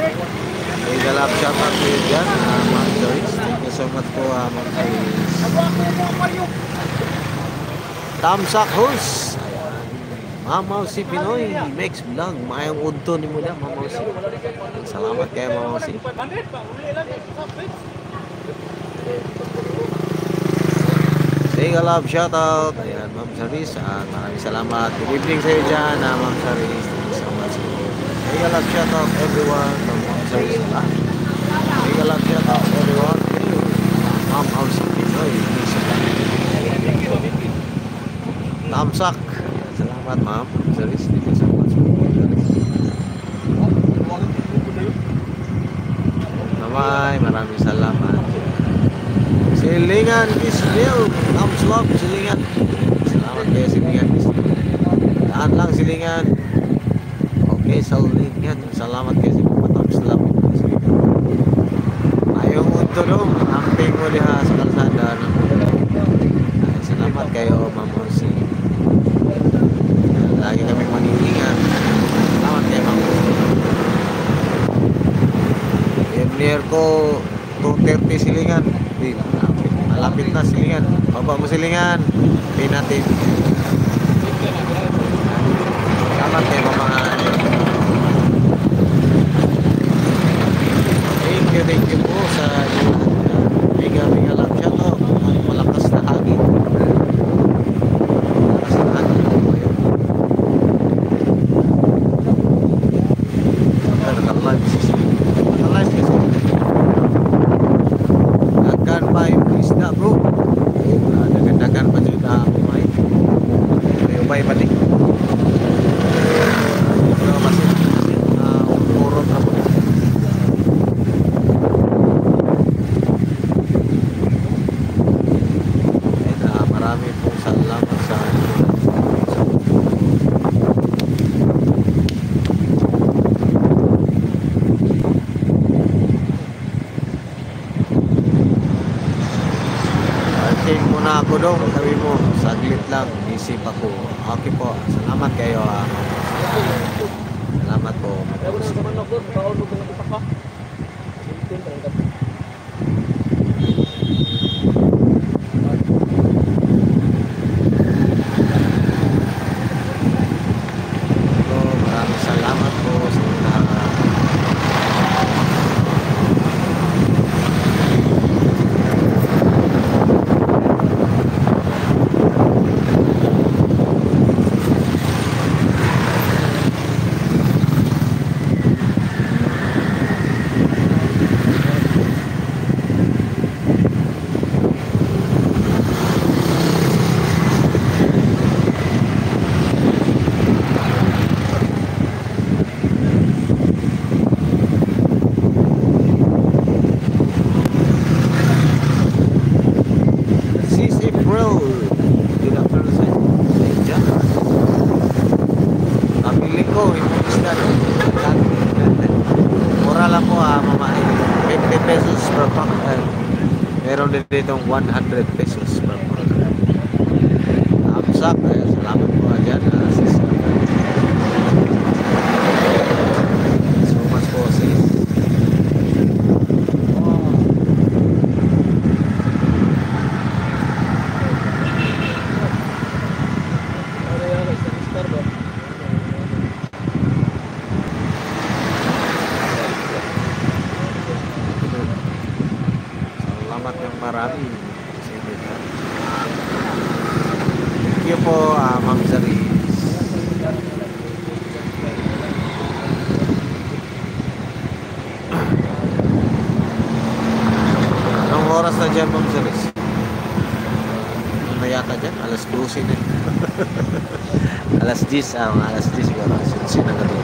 Mega love shoutout to you dyan, Ma'am Joyce. Thank you so much po, Ma'am Joyce. Thumbs up, host. Mamaw si Pinoy makes vlog. Maayong udto ni mo na, Mamaw si. Salamat kayo, Mamaw si. Mega love shoutout. Ayan, Ma'am Charis. Maraming salamat. Good evening sa iyo dyan, Ma'am Charis. Thank you so much. Mega love shoutout everyone. Ma'am Charis. Mega love shoutout everyone. Mamaw si Pinoy. Tamsak. Salamat, Ma'am Charis. Thank you so much. Maraming salamat. Silingan Kislew. Thumbs up, Silingan. Salamat kayo, Silingan. Daan lang, Silingan. Okay, Silingan. Salamat kayo, Silingan. Thumbs up, Silingan. Ayaw mo ito, no? Amping mo liha sa kalsada. Salamat kayo, Ma'am Orsi. Lagi kami manilingan. Salamat kayo, Ma'am Orsi. Near ko 230 Silingan. Malapit na Silingan. Baba mo Silingan. Pay natin. Salamat kayo mga. Thank you po sa mega lang siya to. Malakas na hangin. Malakas na hangin po kayo. Live kasi. Dagan pa yung isda, bro. Dagan pa dyan na umay. May umay pa din. Pero kasi umurot na po. Marami pong salamat sa muna ako dong, sabi mo, saglit lang, isip ako. Okay po, salamat kayo. Salamat po. Maraming salamat po sa lahat. Mura lang po mamain. 50 pesos per pack. Meron din ditong 100 pesos per pack. Amsak. Salamat po dyan. So much po sis. Salamat ng marami. Thank you po, Ma'am Zaris. Anong oras na dyan, Ma'am Zaris? Ano na yata dyan? Alas 12 na. Alas 10, alas 10 siguro. Sinagabi.